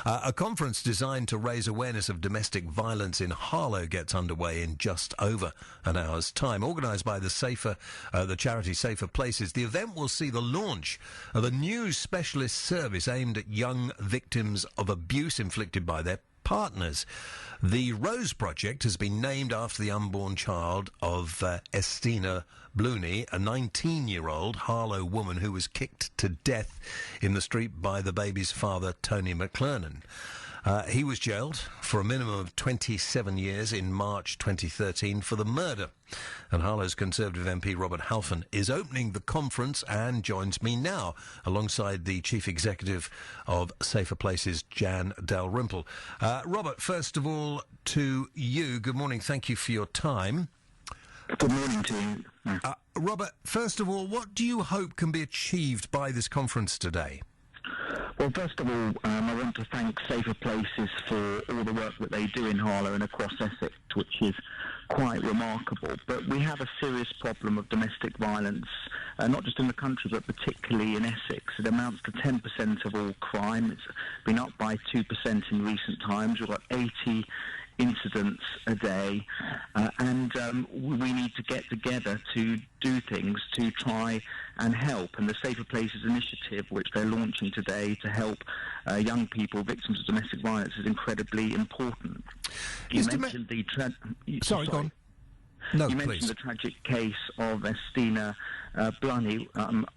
A conference designed to raise awareness of domestic violence in Harlow gets underway in just over an hour's time. Organised by the charity Safer Places, the event will see the launch of a new specialist service aimed at young victims of abuse inflicted by their partners. The Rose Project has been named after the unborn child of Estina Blooney, a 19-year-old Harlow woman who was kicked to death in the street by the baby's father, Tony McClernand. He was jailed for a minimum of 27 years in March 2013 for the murder. And Harlow's Conservative MP Robert Halfon is opening the conference and joins me now alongside the Chief Executive of Safer Places, Jan Dalrymple. Robert, first of all, to you, good morning. Thank you for your time. Good morning to you. Robert, first of all, what do you hope can be achieved by this conference today? Well, first of all, I want to thank Safer Places for all the work that they do in Harlow and across Essex, which is quite remarkable. But we have a serious problem of domestic violence, not just in the country, but particularly in Essex. It amounts to 10% of all crime. It's been up by 2% in recent times. We've got 80 incidents a day, and we need to get together to do things to try and help. And the Safer Places initiative, which they're launching today to help young people victims of domestic violence, is incredibly important. You mentioned Sorry, go on. No, you mentioned the tragic case of Estina Blooney.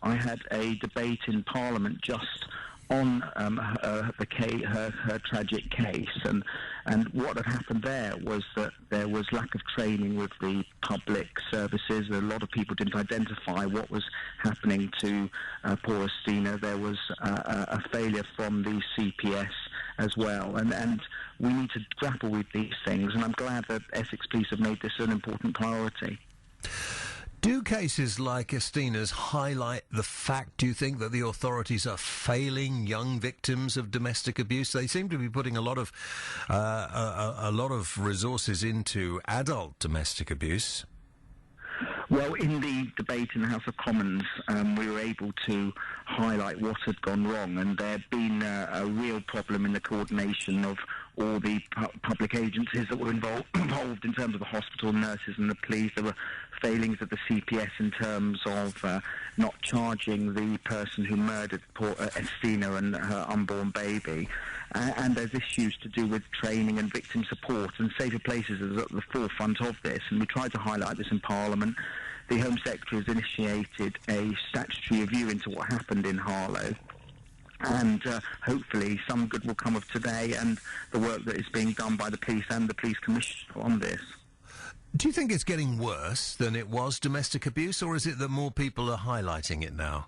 I had a debate in Parliament just on her tragic case, and what had happened there was that there was lack of training with the public services. A lot of people didn't identify what was happening to poor Estina. There was a failure from the CPS as well, and we need to grapple with these things, and I'm glad that Essex Police have made this an important priority. Do cases like Estina's highlight the fact, do you think, that the authorities are failing young victims of domestic abuse? They seem to be putting a lot of resources into adult domestic abuse. Well, in the debate in the House of Commons, we were able to highlight what had gone wrong, and there had been a real problem in the coordination of all the public agencies that were involved in terms of the hospital, nurses and the police. There were failings of the CPS in terms of not charging the person who murdered poor Estina and her unborn baby. And there's issues to do with training and victim support, and Safer Places is at the forefront of this, and we tried to highlight this in Parliament. The Home Secretary has initiated a statutory review into what happened in Harlow, and hopefully some good will come of today and the work that is being done by the police and the police commissioner on this. Do you think it's getting worse than it was, domestic abuse, or is it that more people are highlighting it now?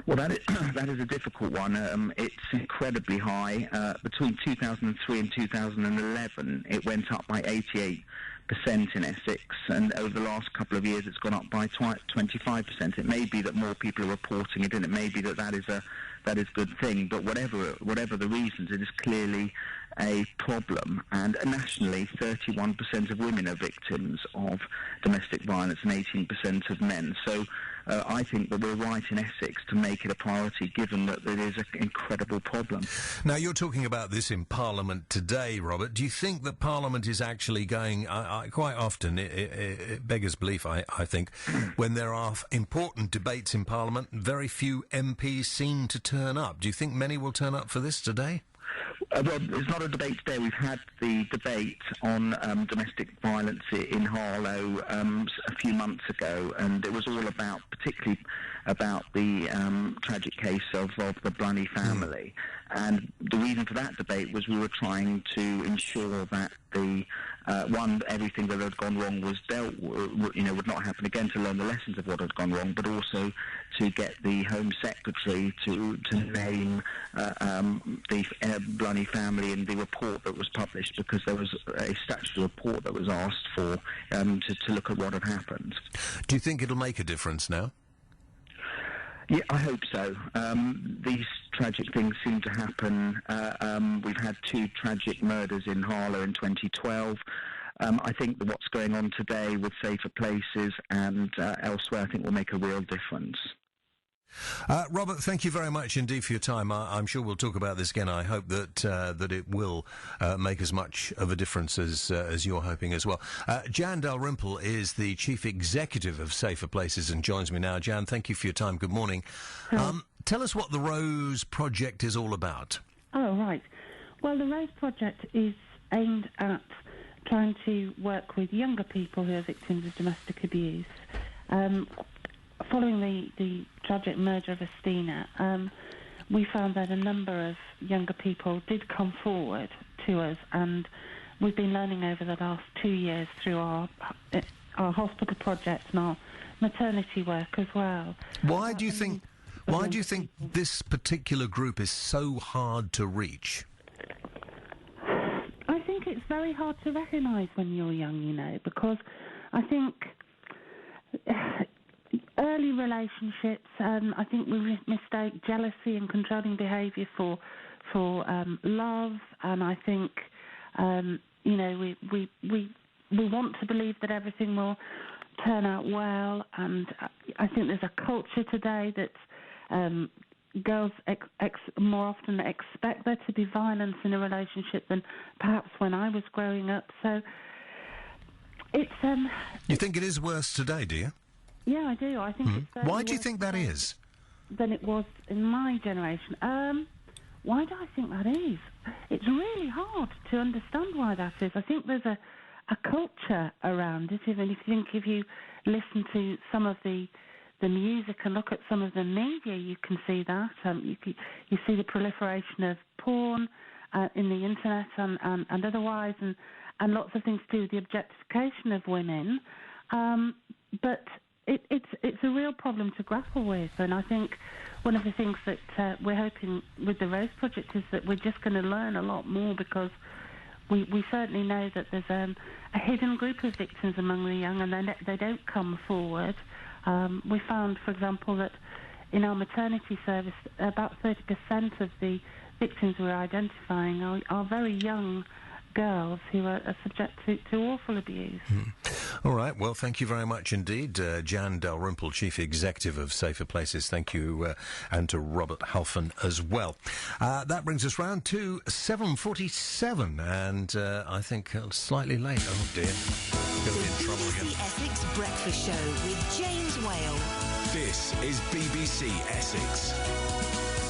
Well, that is a difficult one. It's incredibly high. Between 2003 and 2011, it went up by 88% in Essex, and over the last couple of years, it's gone up by 25%. It may be that more people are reporting it, and it may be that is a good thing. But whatever the reasons, it is clearly a problem. And nationally, 31% of women are victims of domestic violence and 18% of men. So I think that we're right in Essex to make it a priority, given that it is an incredible problem. Now, you're talking about this in Parliament today, Robert. Do you think that Parliament is actually going, quite often, it beggars belief, I think, when there are important debates in Parliament, very few MPs seem to turn up. Do you think many will turn up for this today? Well, it's not a debate today. We've had the debate on domestic violence in Harlow a few months ago, and it was all about, particularly about the tragic case of the Blooney family. And the reason for that debate was we were trying to ensure that everything that had gone wrong was dealt with, would not happen again, to learn the lessons of what had gone wrong, but also to get the Home Secretary to name the Blooney family in the report that was published, because there was a statutory report that was asked for to look at what had happened. Do you think it'll make a difference now? Yeah, I hope so. These tragic things seem to happen. We've had 2 tragic murders in Harlow in 2012. I think that what's going on today with Safer Places and elsewhere, I think will make a real difference. Robert, thank you very much indeed for your time. I'm sure we'll talk about this again. I hope that it will make as much of a difference as you're hoping as well. Jan Dalrymple is the Chief Executive of Safer Places and joins me now. Jan, thank you for your time. Good morning. Tell us what the Rose Project is all about. Oh, right. Well, the Rose Project is aimed at trying to work with younger people who are victims of domestic abuse. Following the tragic murder of Estina, we found that a number of younger people did come forward to us, and we've been learning over the last 2 years through our hospital project and our maternity work as well. Why do you think this particular group is so hard to reach? I think it's very hard to recognise when you're young, because I think early relationships, I think we mistake jealousy and controlling behaviour for love, and I think we want to believe that everything will turn out well, and I think there's a culture today that girls more often expect there to be violence in a relationship than perhaps when I was growing up. So it's You think it is worse today, do you? Yeah, I do. I think it's Why do you think that is? Than it was in my generation. Why do I think that is? It's really hard to understand why that is. I think there's a culture around it. Even if you listen to some of the music and look at some of the media, you can see that. You see the proliferation of porn in the internet and otherwise, and lots of things to do with the objectification of women. But it's a real problem to grapple with, and I think one of the things that we're hoping with the Rose Project is that we're just going to learn a lot more, because we certainly know that there's a hidden group of victims among the young, and they don't come forward. We found, for example, that in our maternity service, about 30% of the victims we're identifying are very young girls who are subject to awful abuse. All right, well, thank you very much indeed, Jan Dalrymple, Chief Executive of Safer Places. Thank you, and to Robert Halfon as well. That brings us round to 7:47, and I think slightly late. Oh dear, going to be in trouble again. BBC Essex Breakfast Show with James Whale. This is BBC Essex.